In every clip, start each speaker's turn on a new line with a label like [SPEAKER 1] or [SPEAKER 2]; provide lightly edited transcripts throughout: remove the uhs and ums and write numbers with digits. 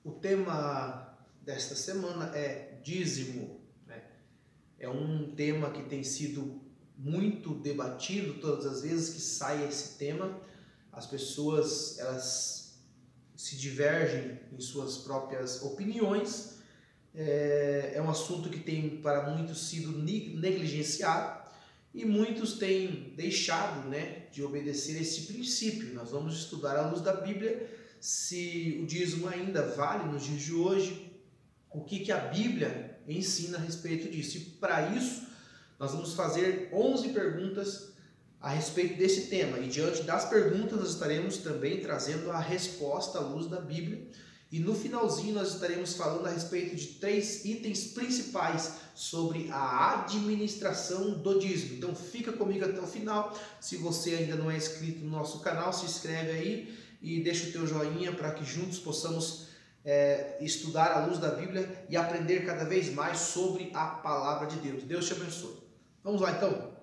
[SPEAKER 1] O tema desta semana é dízimo, né? É um tema que tem sido muito debatido todas as vezes que sai esse tema. As pessoas, elas se divergem em suas próprias opiniões. É um assunto que tem para muitos sido negligenciado e muitos têm deixado, né, de obedecer esse princípio. Nós vamos estudar à luz da Bíblia se o dízimo ainda vale nos dias de hoje, o que a Bíblia ensina a respeito disso. E para isso, nós vamos fazer 11 perguntas a respeito desse tema. E diante das perguntas, nós estaremos também trazendo a resposta à luz da Bíblia. E no finalzinho, nós estaremos falando a respeito de 3 itens principais sobre a administração do dízimo. Então, fica comigo até o final. Se você ainda não é inscrito no nosso canal, se inscreve aí e deixa o teu joinha para que juntos possamos estudar à luz da Bíblia e aprender cada vez mais sobre a palavra de Deus. Deus te abençoe. Vamos lá então.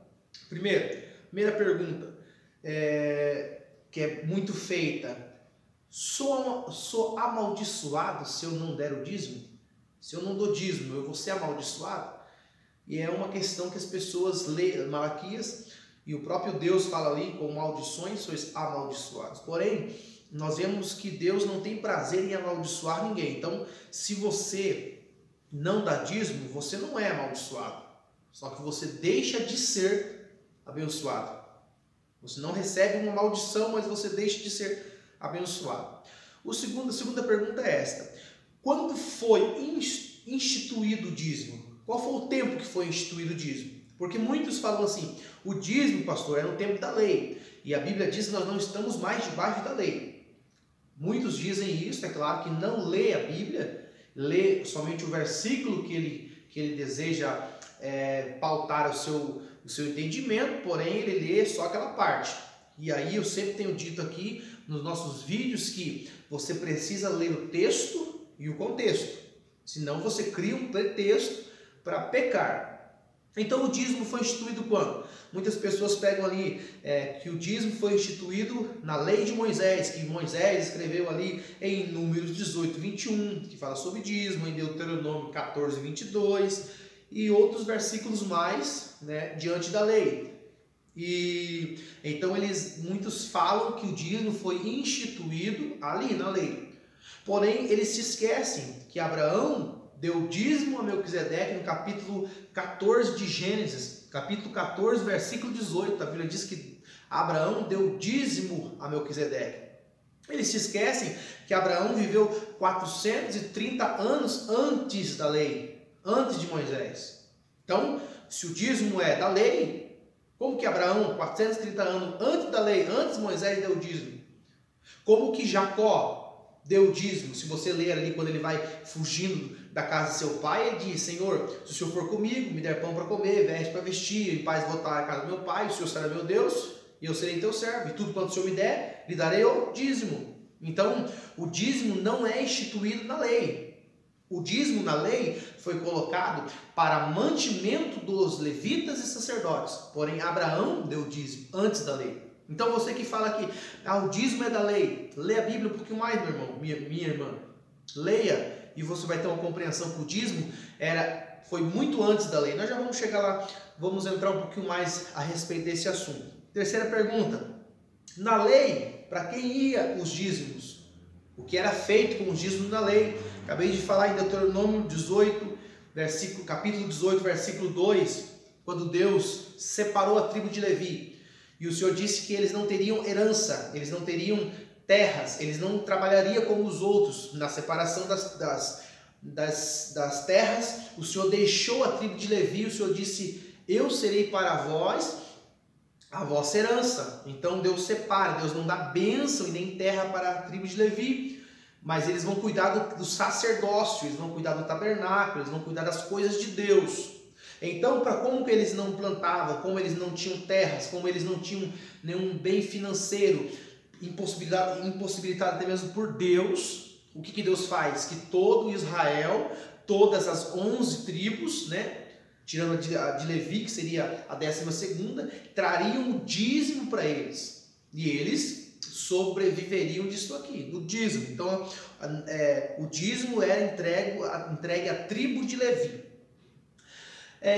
[SPEAKER 1] Primeira pergunta, que é muito feita: sou amaldiçoado se eu não der o dízimo? Se eu não dou dízimo, eu vou ser amaldiçoado? E é uma questão que as pessoas leem Malaquias, e o próprio Deus fala ali: com maldições sois amaldiçoados. Porém, nós vemos que Deus não tem prazer em amaldiçoar ninguém. Então, se você não dá dízimo, você não é amaldiçoado. Só que você deixa de ser abençoado. Você não recebe uma maldição, mas você deixa de ser abençoado. A segunda pergunta é esta: quando foi instituído o dízimo? Qual foi o tempo que foi instituído o dízimo? Porque muitos falam assim: o dízimo, pastor, é no tempo da lei. E a Bíblia diz que nós não estamos mais debaixo da lei. Muitos dizem isso, é claro que não lê a Bíblia, lê somente o versículo que ele deseja pautar o seu entendimento, porém ele lê só aquela parte. E aí eu sempre tenho dito aqui nos nossos vídeos que você precisa ler o texto e o contexto, senão você cria um pretexto para pecar. Então o dízimo foi instituído quando? Muitas pessoas pegam ali que o dízimo foi instituído na lei de Moisés, que Moisés escreveu ali em Números 18, 21, que fala sobre dízimo, em Deuteronômio 14, 22 e outros versículos mais, né, diante da lei. E então muitos falam que o dízimo foi instituído ali na lei. Porém, eles se esquecem que Abraão deu dízimo a Melquisedeque no capítulo 14 de Gênesis, capítulo 14, versículo 18. A Bíblia diz que Abraão deu dízimo a Melquisedeque. Eles se esquecem que Abraão viveu 430 anos antes da lei, antes de Moisés. Então, se o dízimo é da lei, como que Abraão, 430 anos antes da lei, antes de Moisés, deu dízimo? Como que Jacó deu dízimo? Se você ler ali quando ele vai fugindo da casa de seu pai, ele diz: Senhor, se o Senhor for comigo, me der pão para comer, veste para vestir, em paz voltar à casa do meu pai, o Senhor será meu Deus, e eu serei teu servo, e tudo quanto o Senhor me der, lhe darei o dízimo. Então, o dízimo não é instituído na lei. O dízimo na lei foi colocado para mantimento dos levitas e sacerdotes. Porém, Abraão deu dízimo antes da lei. Então, você que fala que o dízimo é da lei, lê a Bíblia um pouquinho mais, meu irmão, minha irmã. Leia e você vai ter uma compreensão que o dízimo foi muito antes da lei. Nós já vamos chegar lá, vamos entrar um pouquinho mais a respeito desse assunto. Terceira pergunta: na lei, para quem ia os dízimos? O que era feito com os dízimos na lei? Acabei de falar em Deuteronômio 18, capítulo 18, versículo 2, quando Deus separou a tribo de Levi. E o Senhor disse que eles não teriam herança, eles não teriam terras, eles não trabalhariam como os outros. Na separação das terras, o Senhor deixou a tribo de Levi, o Senhor disse: eu serei para vós a vossa herança. Então Deus separa, Deus não dá bênção e nem terra para a tribo de Levi, mas eles vão cuidar do sacerdócio, eles vão cuidar do tabernáculo, eles vão cuidar das coisas de Deus. Então, como que eles não plantavam, como eles não tinham terras, como eles não tinham nenhum bem financeiro, impossibilitado até mesmo por Deus, o que Deus faz? Que todo Israel, todas as 11 tribos, né, tirando a de Levi, que seria a 12ª, trariam o dízimo para eles. E eles sobreviveriam disso aqui, do dízimo. Então, o dízimo era entregue à tribo de Levi.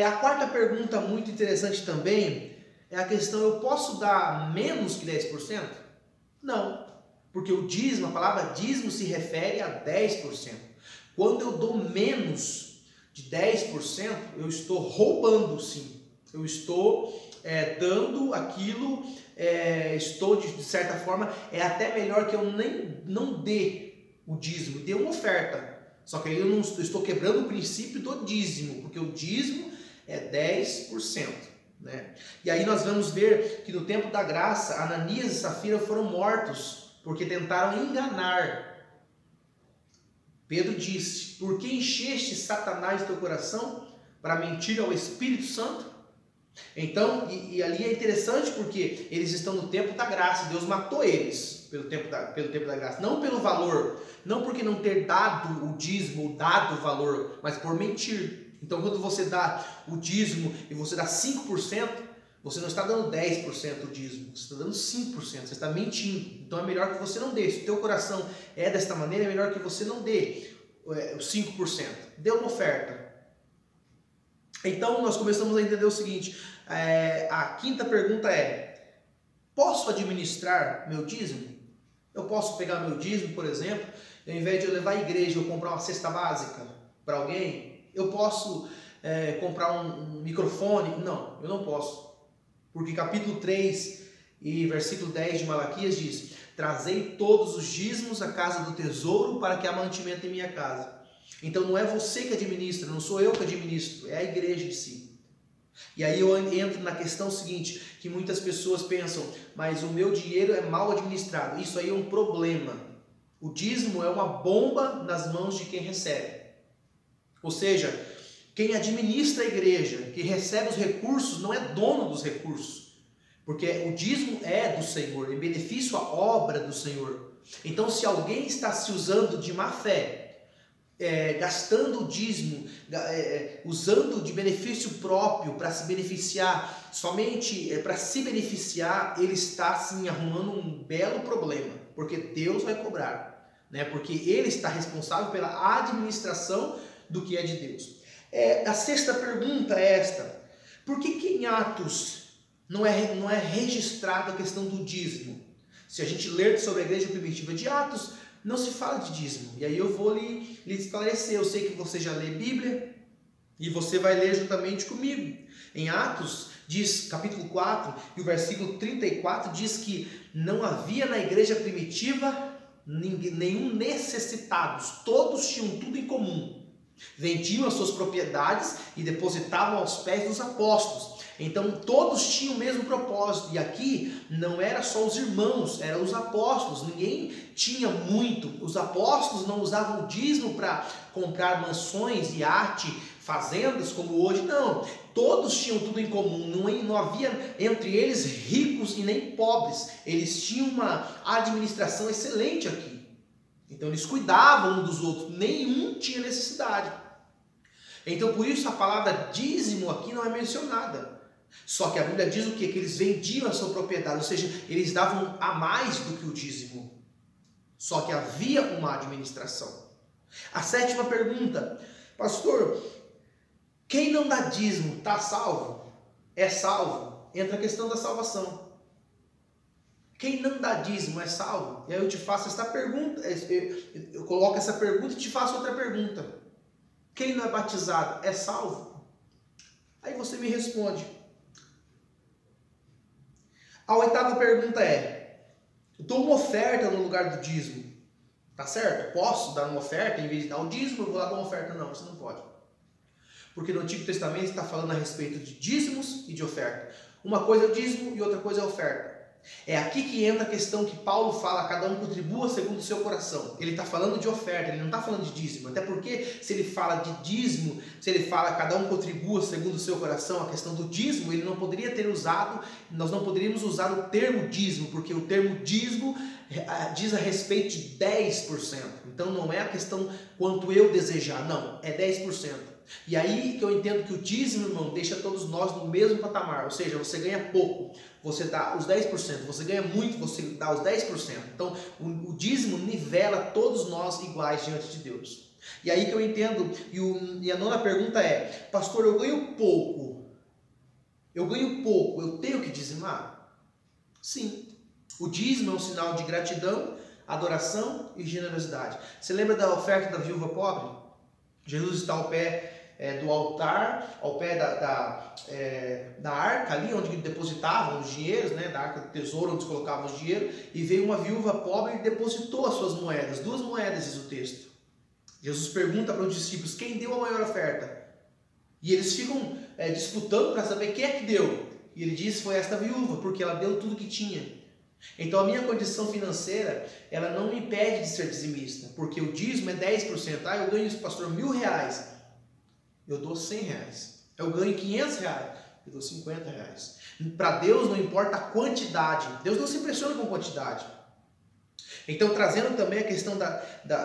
[SPEAKER 1] A quarta pergunta muito interessante também é a questão: eu posso dar menos que 10%? Não, porque o dízimo, a palavra dízimo se refere a 10%. Quando eu dou menos de 10%, eu estou roubando, sim. Eu estou dando aquilo, estou de certa forma, é até melhor que eu não dê o dízimo, dê uma oferta. Só que aí eu estou quebrando o princípio do dízimo, porque o dízimo é 10%. Né? E aí nós vamos ver que no tempo da graça, Ananias e Safira foram mortos, porque tentaram enganar. Pedro disse: por que encheste Satanás teu coração para mentir ao Espírito Santo? Então, e ali é interessante porque eles estão no tempo da graça. Deus matou eles pelo tempo da graça, não pelo valor, não porque não ter dado o dízimo, dado o valor, mas por mentir. Então, quando você dá o dízimo e você dá 5%, você não está dando 10% do dízimo, você está dando 5%, você está mentindo. Então é melhor que você não dê. Se o teu coração é desta maneira, é melhor que você não dê os 5%. Dê uma oferta. Então nós começamos a entender o seguinte: a quinta pergunta é: posso administrar meu dízimo? Eu posso pegar meu dízimo, por exemplo, e ao invés de eu levar à igreja, eu comprar uma cesta básica para alguém? Eu posso comprar um microfone? Não, eu não posso. Porque capítulo 3 e versículo 10 de Malaquias diz: trazei todos os dízimos à casa do tesouro para que há mantimento em minha casa. Então não é você que administra, não sou eu que administro, é a igreja em si. E aí eu entro na questão seguinte, que muitas pessoas pensam: mas o meu dinheiro é mal administrado. Isso aí é um problema. O dízimo é uma bomba nas mãos de quem recebe. Ou seja, quem administra a igreja, que recebe os recursos, não é dono dos recursos. Porque o dízimo é do Senhor, em benefício à obra do Senhor. Então, se alguém está se usando de má fé, gastando o dízimo, usando de benefício próprio para se beneficiar, somente para se beneficiar, ele está sim arrumando um belo problema, porque Deus vai cobrar, né? Porque ele está responsável pela administração do que é de Deus. A sexta pergunta é esta: por que em Atos não é registrado a questão do dízimo? Se a gente ler sobre a igreja primitiva de Atos, não se fala de dízimo. E aí eu vou lhe esclarecer. Eu sei que você já lê Bíblia e você vai ler juntamente comigo. Em Atos, diz, capítulo 4 e o versículo 34, diz que não havia na igreja primitiva nenhum necessitados. Todos tinham tudo em comum. Vendiam as suas propriedades e depositavam aos pés dos apóstolos. Então todos tinham o mesmo propósito. E aqui não era só os irmãos, eram os apóstolos. Ninguém tinha muito. Os apóstolos não usavam o dízimo para comprar mansões, iate, fazendas como hoje. Não, todos tinham tudo em comum. Não havia entre eles ricos e nem pobres. Eles tinham uma administração excelente aqui. Então eles cuidavam um dos outros, nenhum tinha necessidade. Então por isso a palavra dízimo aqui não é mencionada. Só que a Bíblia diz o quê? Que eles vendiam a sua propriedade, ou seja, eles davam a mais do que o dízimo. Só que havia uma administração. A sétima pergunta: pastor, quem não dá dízimo está salvo? É salvo? Entra a questão da salvação. Quem não dá dízimo é salvo? E aí eu te faço essa pergunta, eu coloco essa pergunta e te faço outra pergunta. Quem não é batizado é salvo? Aí você me responde. A oitava pergunta é: eu dou uma oferta no lugar do dízimo. Tá certo? Posso dar uma oferta, em vez de dar o dízimo, eu vou lá dar uma oferta? Não, você não pode. Porque no Antigo Testamento está falando a respeito de dízimos e de oferta. Uma coisa é o dízimo e outra coisa é a oferta. É aqui que entra a questão que Paulo fala: cada um contribua segundo o seu coração. Ele está falando de oferta, ele não está falando de dízimo. Até porque se ele fala de dízimo, se ele fala cada um contribua segundo o seu coração, a questão do dízimo, ele não poderia ter usado, nós não poderíamos usar o termo dízimo, porque o termo dízimo diz a respeito de 10%. Então não é a questão quanto eu desejar, não, é 10%. E aí que eu entendo que o dízimo, irmão, deixa todos nós no mesmo patamar, ou seja, você ganha pouco. você dá os 10%. Você ganha muito, você dá os 10%. Então, o dízimo nivela todos nós iguais diante de Deus. E aí que eu entendo, e a nona pergunta é, pastor, eu ganho pouco, eu tenho que dizimar? Sim. O dízimo é um sinal de gratidão, adoração e generosidade. Você lembra da oferta da viúva pobre? Jesus está ao pé do altar, ao pé da arca ali, onde depositavam os dinheiros, né, da arca do tesouro, onde colocavam os dinheiros, e veio uma viúva pobre e depositou as suas moedas, 2 moedas, diz o texto. Jesus pergunta para os discípulos, quem deu a maior oferta? E eles ficam disputando para saber quem é que deu. E ele diz, foi esta viúva, porque ela deu tudo que tinha. Então a minha condição financeira, ela não me impede de ser dizimista, porque o dízimo é 10%. Ah, eu ganho, pastor, R$1.000, eu dou R$100. Eu ganho R$500, eu dou R$50. Para Deus não importa a quantidade, Deus não se impressiona com quantidade. Então, trazendo também a questão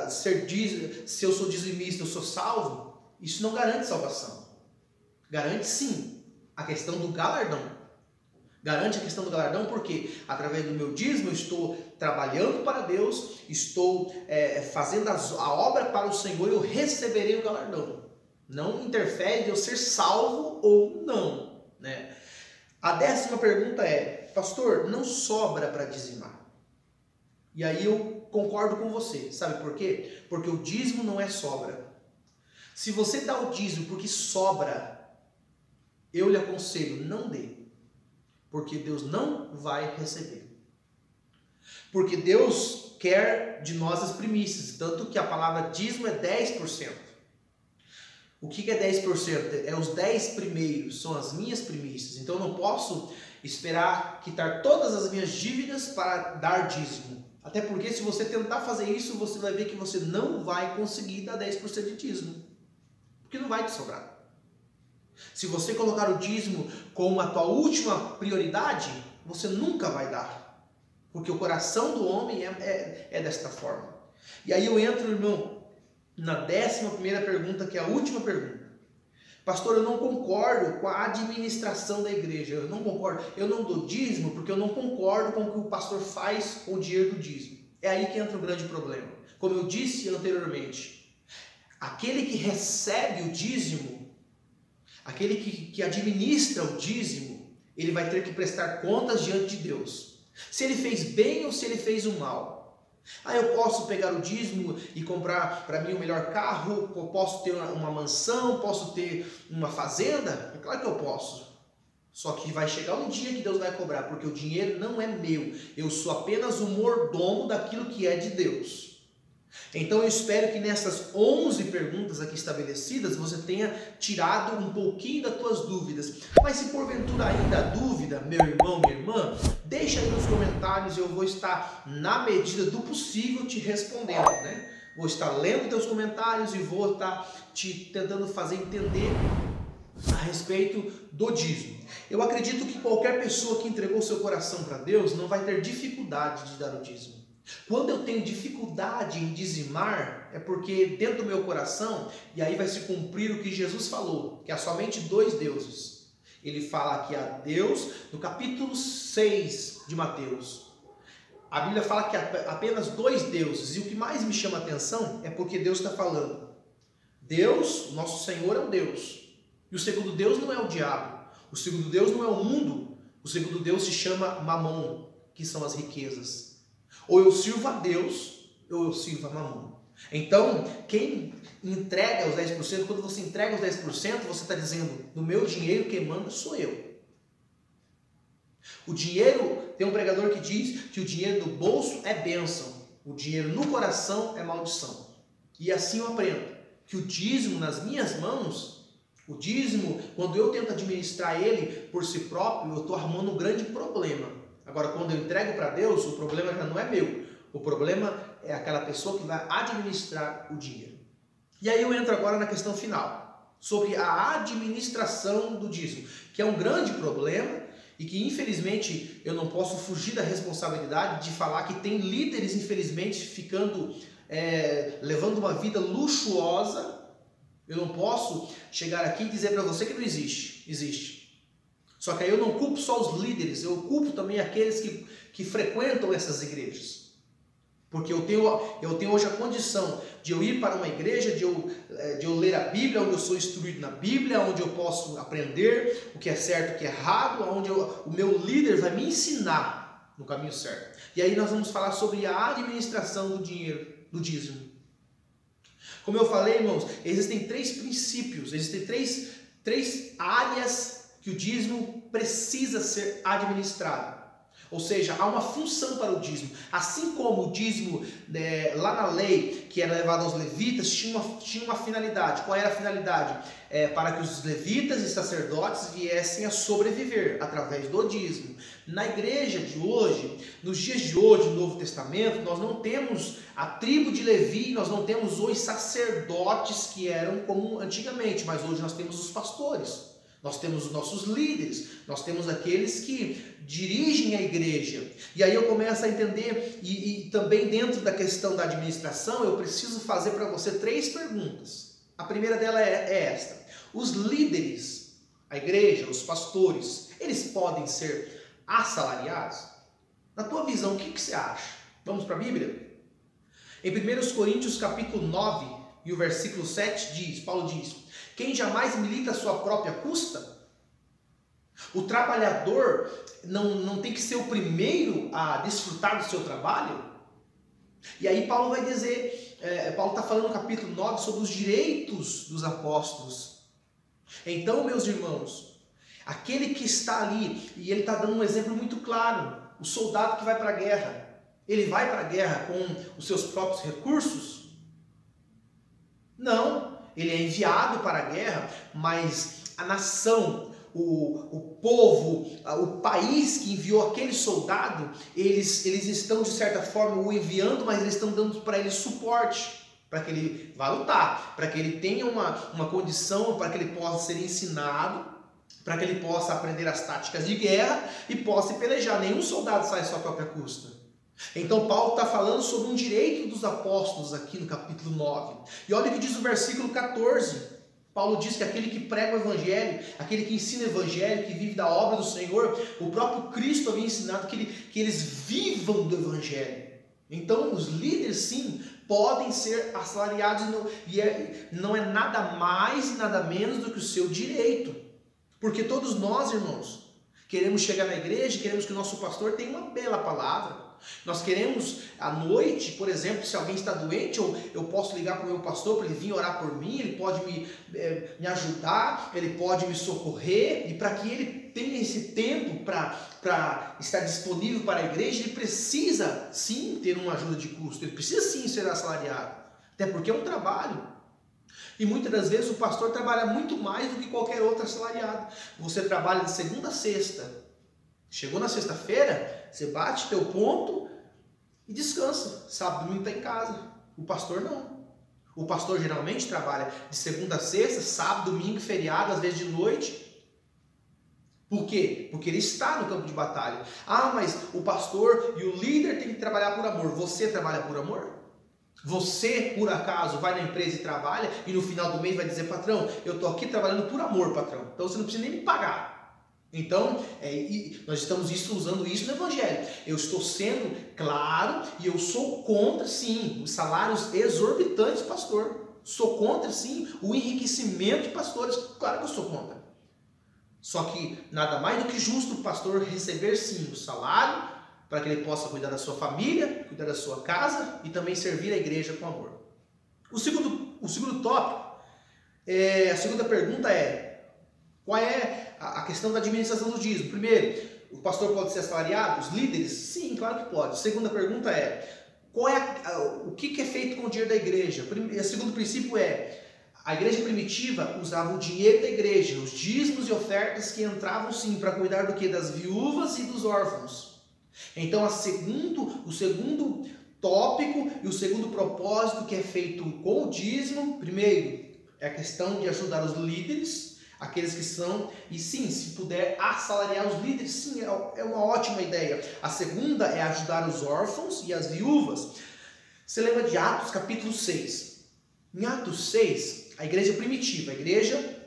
[SPEAKER 1] se eu sou dizimista, eu sou salvo, isso não garante salvação. Garante sim a questão do galardão. Garante a questão do galardão porque através do meu dízimo eu estou trabalhando para Deus, estou fazendo a obra para o Senhor e eu receberei o galardão. Não interfere de eu ser salvo ou não, né? A 10ª pergunta é, pastor, não sobra para dizimar? E aí eu concordo com você, sabe por quê? Porque o dízimo não é sobra. Se você dá o dízimo porque sobra, eu lhe aconselho, não dê. Porque Deus não vai receber. Porque Deus quer de nós as primícias, tanto que a palavra dízimo é 10%. O que é 10%? É os 10 primeiros, são as minhas primícias. Então eu não posso esperar quitar todas as minhas dívidas para dar dízimo. Até porque se você tentar fazer isso, você vai ver que você não vai conseguir dar 10% de dízimo. Porque não vai te sobrar. Se você colocar o dízimo como a tua última prioridade, você nunca vai dar. Porque o coração do homem é desta forma. E aí eu entro, irmão, na 11ª pergunta, que é a última pergunta. Pastor, eu não concordo com a administração da igreja. Eu não concordo. Eu não dou dízimo porque eu não concordo com o que o pastor faz com o dinheiro do dízimo. É aí que entra o grande problema. Como eu disse anteriormente, aquele que recebe o dízimo, aquele que administra o dízimo, ele vai ter que prestar contas diante de Deus. Se ele fez bem ou se ele fez o mal. Ah, eu posso pegar o dízimo e comprar para mim o melhor carro, eu posso ter uma mansão, posso ter uma fazenda? É claro que eu posso. Só que vai chegar um dia que Deus vai cobrar, porque o dinheiro não é meu. Eu sou apenas o mordomo daquilo que é de Deus. Então eu espero que nessas 11 perguntas aqui estabelecidas você tenha tirado um pouquinho das tuas dúvidas. Mas se porventura ainda há dúvida, meu irmão, minha irmã, deixa aí nos comentários, eu vou estar na medida do possível te respondendo, né? Vou estar lendo teus comentários e vou estar te tentando fazer entender a respeito do dízimo. Eu acredito que qualquer pessoa que entregou seu coração para Deus não vai ter dificuldade de dar o dízimo. Quando eu tenho dificuldade em dizimar, é porque dentro do meu coração, e aí vai se cumprir o que Jesus falou, que há somente 2 deuses. Ele fala que há Deus, no capítulo 6 de Mateus. A Bíblia fala que há apenas 2 deuses, e o que mais me chama a atenção é porque Deus está falando. Deus, nosso Senhor, é um Deus. E o segundo Deus não é o diabo. O segundo Deus não é o mundo. O segundo Deus se chama Mamon, que são as riquezas. Ou eu sirvo a Deus, ou eu sirvo a Mamon. Então, quem entrega os 10%, quando você entrega os 10%, você está dizendo, no meu dinheiro quem manda sou eu. O dinheiro, tem um pregador que diz que o dinheiro no bolso é bênção, o dinheiro no coração é maldição. E assim eu aprendo que o dízimo nas minhas mãos, o dízimo, quando eu tento administrar ele por si próprio, eu estou arrumando um grande problema. Agora, quando eu entrego para Deus, o problema já não é meu. O problema é aquela pessoa que vai administrar o dinheiro. E aí eu entro agora na questão final, sobre a administração do dízimo, que é um grande problema e que, infelizmente, eu não posso fugir da responsabilidade de falar que tem líderes, infelizmente, ficando, levando uma vida luxuosa. Eu não posso chegar aqui e dizer para você que não existe. Existe. Só que aí eu não culpo só os líderes, eu culpo também aqueles que frequentam essas igrejas. Porque eu tenho hoje a condição de eu ir para uma igreja, de eu ler a Bíblia, onde eu sou instruído na Bíblia, onde eu posso aprender o que é certo e o que é errado, onde o meu líder vai me ensinar no caminho certo. E aí nós vamos falar sobre a administração do dinheiro, do dízimo. Como eu falei, irmãos, existem 3 princípios, existem três áreas que o dízimo precisa ser administrado. Ou seja, há uma função para o dízimo. Assim como o dízimo, lá na lei, que era levado aos levitas, tinha uma finalidade. Qual era a finalidade? Para que os levitas e sacerdotes viessem a sobreviver através do dízimo. Na igreja de hoje, nos dias de hoje, no Novo Testamento, nós não temos a tribo de Levi, nós não temos os sacerdotes que eram como antigamente, mas hoje nós temos os pastores. Nós temos os nossos líderes, nós temos aqueles que dirigem a igreja. E aí eu começo a entender, e também dentro da questão da administração, eu preciso fazer para você 3 perguntas. A primeira dela é esta: os líderes, a igreja, os pastores, eles podem ser assalariados? Na tua visão, o que você acha? Vamos para a Bíblia? Em 1 Coríntios capítulo 9 e o versículo 7 Paulo diz: quem jamais milita a sua própria custa? O trabalhador não tem que ser o primeiro a desfrutar do seu trabalho? E aí Paulo vai dizer, Paulo está falando no capítulo 9 sobre os direitos dos apóstolos. Então, meus irmãos, aquele que está ali, e ele está dando um exemplo muito claro, o soldado que vai para a guerra, ele vai para a guerra com os seus próprios recursos? Não. Ele é enviado para a guerra, mas a nação, o povo, o país que enviou aquele soldado, eles estão de certa forma o enviando, mas eles estão dando para ele suporte, para que ele vá lutar, para que ele tenha uma condição, para que ele possa ser ensinado, para que ele possa aprender as táticas de guerra e possa pelejar. Nenhum soldado sai à sua própria custa. Então Paulo está falando sobre um direito dos apóstolos aqui no capítulo 9. E olha o que diz o versículo 14. Paulo diz que aquele que prega o evangelho, aquele que ensina o evangelho, que vive da obra do Senhor, o próprio Cristo havia ensinado que eles vivam do evangelho. Então os líderes sim podem ser assalariados e não é nada mais e nada menos do que o seu direito. Porque todos nós, irmãos, queremos chegar na igreja, queremos que o nosso pastor tenha uma bela palavra. Nós queremos à noite, por exemplo, se alguém está doente, eu posso ligar para o meu pastor para ele vir orar por mim, ele pode me ajudar, ele pode me socorrer, e para que ele tenha esse tempo para estar disponível para a igreja, ele precisa sim ter uma ajuda de custo, ele precisa sim ser assalariado, até porque é um trabalho. E muitas das vezes o pastor trabalha muito mais do que qualquer outro assalariado. Você trabalha de segunda a sexta. Chegou na sexta-feira, você bate teu ponto e descansa. Sábado, domingo está em casa. O pastor não. O pastor geralmente trabalha de segunda a sexta, sábado, domingo, feriado, às vezes de noite. Por quê? Porque ele está no campo de batalha. Ah, mas o pastor e o líder têm que trabalhar por amor. Você trabalha por amor? Você, por acaso, vai na empresa e trabalha e no final do mês vai dizer: patrão, eu estou aqui trabalhando por amor, patrão. Então você não precisa nem me pagar. Então, nós estamos usando isso no Evangelho. Eu estou sendo claro e eu sou contra, sim, os salários exorbitantes, pastor. Sou contra, sim, o enriquecimento de pastores. Claro que eu sou contra. Só que nada mais do que justo o pastor receber, sim, o salário, para que ele possa cuidar da sua família, cuidar da sua casa e também servir a igreja com amor. O segundo tópico, a segunda pergunta qual é a questão da administração do dízimo? Primeiro, o pastor pode ser assalariado? Os líderes? Sim, claro que pode. A segunda pergunta o que é feito com o dinheiro da igreja? O segundo princípio a igreja primitiva usava o dinheiro da igreja, os dízimos e ofertas que entravam sim para cuidar do que? Das viúvas e dos órfãos. Então, o segundo tópico e o segundo propósito que é feito com o dízimo, primeiro, é a questão de ajudar os líderes, aqueles que são, e sim, se puder assalariar os líderes, sim, é uma ótima ideia. A segunda é ajudar os órfãos e as viúvas. Você lembra de Atos capítulo 6? Em Atos 6, a igreja primitiva, a igreja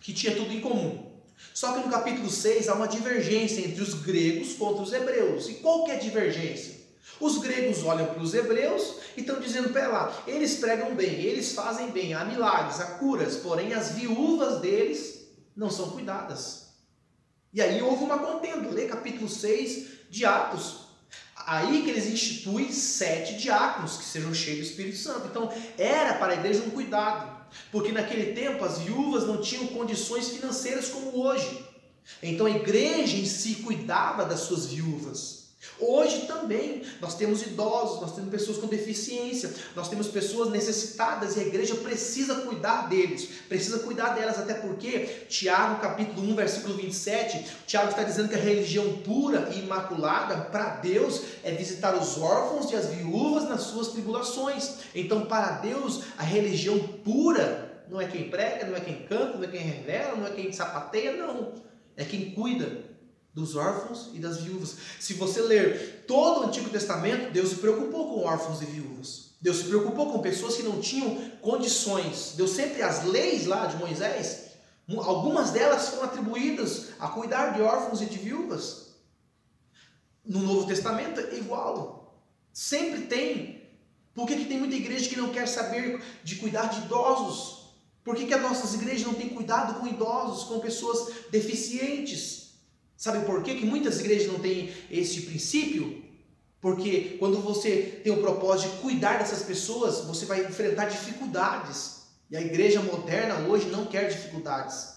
[SPEAKER 1] que tinha tudo em comum. Só que no capítulo 6 há uma divergência entre os gregos contra os hebreus. E qual que é a divergência? Os gregos olham para os hebreus e estão dizendo, pera lá, eles pregam bem, eles fazem bem, há milagres, há curas, porém as viúvas deles não são cuidadas. E aí houve uma contenda, lê capítulo 6 de Atos. Aí que eles instituem 7 diáconos que sejam cheios do Espírito Santo. Então era para a igreja um cuidado, porque naquele tempo as viúvas não tinham condições financeiras como hoje. Então a igreja em si cuidava das suas viúvas. Hoje também nós temos idosos, nós temos pessoas com deficiência, nós temos pessoas necessitadas e a igreja precisa cuidar deles, precisa cuidar delas, até porque Tiago capítulo 1 versículo 27, Tiago está dizendo que a religião pura e imaculada para Deus é visitar os órfãos e as viúvas nas suas tribulações. Então para Deus a religião pura não é quem prega, não é quem canta, não é quem revela, não é quem sapateia, não, é quem cuida dos órfãos e das viúvas. Se você ler todo o Antigo Testamento, Deus se preocupou com órfãos e viúvas. Deus se preocupou com pessoas que não tinham condições. Deus sempre, as leis lá de Moisés, algumas delas foram atribuídas a cuidar de órfãos e de viúvas. No Novo Testamento é igual. Sempre tem. Por que tem muita igreja que não quer saber de cuidar de idosos? Por que as nossas igrejas não têm cuidado com idosos, com pessoas deficientes? Sabe por quê que muitas igrejas não têm esse princípio? Porque quando você tem o propósito de cuidar dessas pessoas, você vai enfrentar dificuldades. E a igreja moderna hoje não quer dificuldades.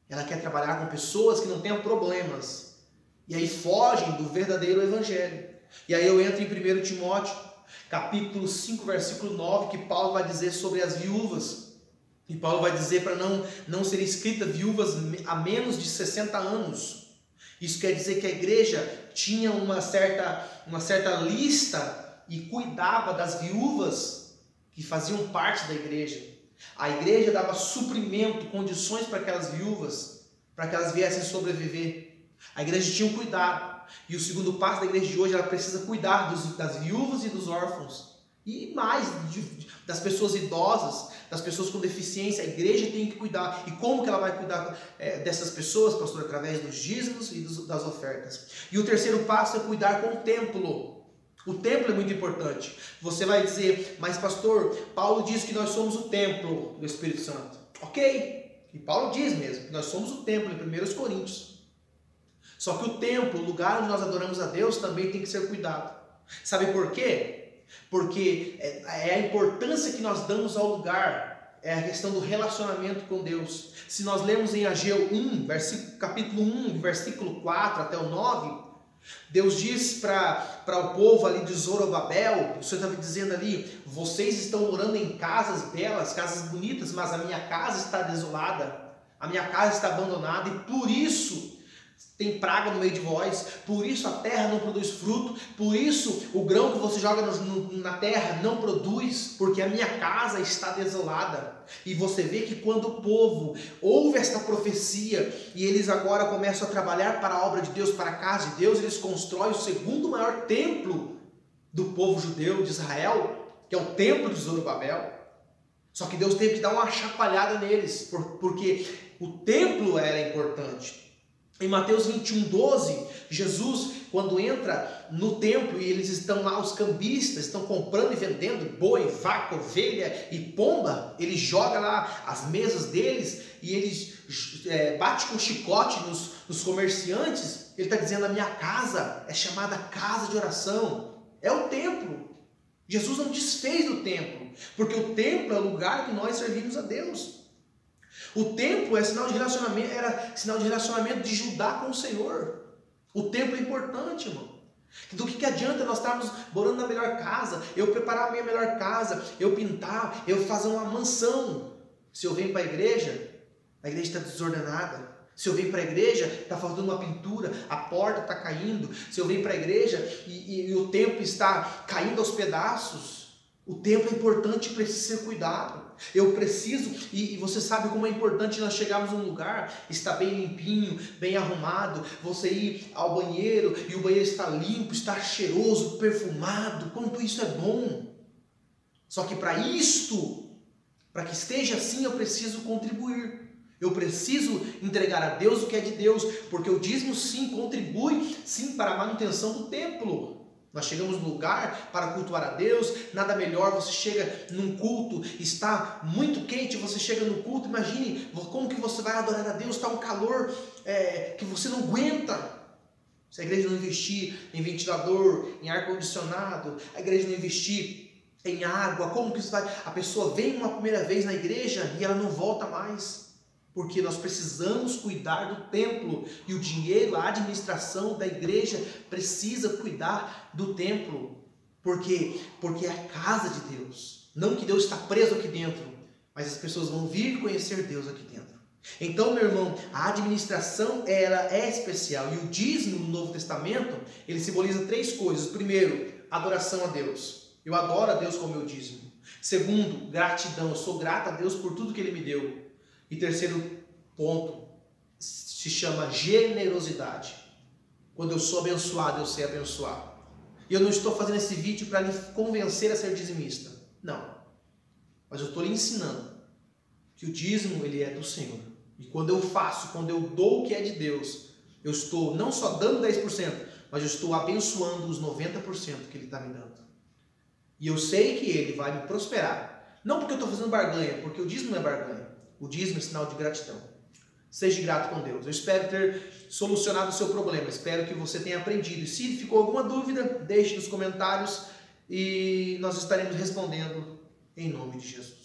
[SPEAKER 1] Ela quer trabalhar com pessoas que não tenham problemas. E aí fogem do verdadeiro evangelho. E aí eu entro em 1 Timóteo, capítulo 5, versículo 9, que Paulo vai dizer sobre as viúvas. E Paulo vai dizer para não ser escrita viúvas a menos de 60 anos. Isso quer dizer que a igreja tinha uma certa lista e cuidava das viúvas que faziam parte da igreja. A igreja dava suprimento, condições para aquelas viúvas, para que elas viessem sobreviver. A igreja tinha um cuidado. E o segundo passo da igreja de hoje, ela precisa cuidar das viúvas e dos órfãos. E mais, das pessoas idosas, das pessoas com deficiência. A igreja tem que cuidar. E como que ela vai cuidar dessas pessoas, pastor? Através dos dízimos e das ofertas. E o terceiro passo é cuidar com o templo. O templo é muito importante. Você vai dizer, mas pastor, Paulo diz que nós somos o templo do Espírito Santo. Ok, e Paulo diz mesmo que nós somos o templo em 1 Coríntios. Só que o templo, o lugar onde nós adoramos a Deus, também tem que ser cuidado. Sabe por quê? Porque é a importância que nós damos ao lugar, é a questão do relacionamento com Deus. Se nós lermos em Ageu 1, capítulo 1, versículo 4 até o 9, Deus diz para o povo ali de Zorobabel, o Senhor estava dizendo ali, vocês estão morando em casas belas, casas bonitas, mas a minha casa está desolada, a minha casa está abandonada e por isso tem praga no meio de vós, por isso a terra não produz fruto, por isso o grão que você joga na terra não produz, porque a minha casa está desolada. E você vê que quando o povo ouve esta profecia e eles agora começam a trabalhar para a obra de Deus, para a casa de Deus, eles constroem o segundo maior templo do povo judeu de Israel, que é o templo de Zorobabel. Só que Deus teve que dar uma chacoalhada neles, porque o templo era importante. Em Mateus 21, 12, Jesus, quando entra no templo e eles estão lá, os cambistas estão comprando e vendendo boi, vaca, ovelha e pomba, ele joga lá as mesas deles e eles bate com chicote nos comerciantes. Ele está dizendo, a minha casa é chamada casa de oração, é o templo. Jesus não desfez do templo, porque o templo é o lugar que nós servimos a Deus. O templo é sinal de relacionamento, era sinal de relacionamento de Judá com o Senhor. O templo é importante, irmão. Do que adianta nós estarmos morando na melhor casa, eu preparar a minha melhor casa, eu pintar, eu fazer uma mansão. Se eu venho para a igreja está desordenada. Se eu venho para a igreja, está faltando uma pintura, a porta está caindo. Se eu venho para a igreja e o templo está caindo aos pedaços, o templo é importante e precisa ser cuidado. Eu preciso, e você sabe como é importante nós chegarmos num lugar, está bem limpinho, bem arrumado, você ir ao banheiro e o banheiro está limpo, está cheiroso, perfumado, quanto isso é bom. Só que para que esteja assim eu preciso contribuir, Eu preciso entregar a Deus o que é de Deus, porque o dízimo sim contribui sim para a manutenção do templo. Nós chegamos no lugar para cultuar a Deus, nada melhor, você chega num culto, está muito quente, você chega no culto, imagine como que você vai adorar a Deus, está um calor que você não aguenta. Se a igreja não investir em ventilador, em ar-condicionado, a igreja não investir em água, como que isso vai? A pessoa vem uma primeira vez na igreja e ela não volta mais. Porque nós precisamos cuidar do templo e o dinheiro, a administração da igreja precisa cuidar do templo. Porque é a casa de Deus. Não que Deus está preso aqui dentro, mas as pessoas vão vir conhecer Deus aqui dentro. Então, meu irmão, a administração ela é especial. E o dízimo no Novo Testamento, ele simboliza 3 coisas. Primeiro, adoração a Deus. Eu adoro a Deus com o meu dízimo. Segundo, gratidão. Eu sou grato a Deus por tudo que Ele me deu. E terceiro ponto, se chama generosidade. Quando eu sou abençoado, eu sei abençoar. E eu não estou fazendo esse vídeo para lhe convencer a ser dizimista. Não. Mas eu estou lhe ensinando que o dízimo, ele é do Senhor. E quando eu faço, quando eu dou o que é de Deus, eu estou não só dando 10%, mas eu estou abençoando os 90% que Ele está me dando. E eu sei que Ele vai me prosperar. Não porque eu estou fazendo barganha, porque o dízimo não é barganha. O dízimo é sinal de gratidão. Seja grato com Deus. Eu espero ter solucionado o seu problema. Espero que você tenha aprendido. E se ficou alguma dúvida, deixe nos comentários e nós estaremos respondendo em nome de Jesus.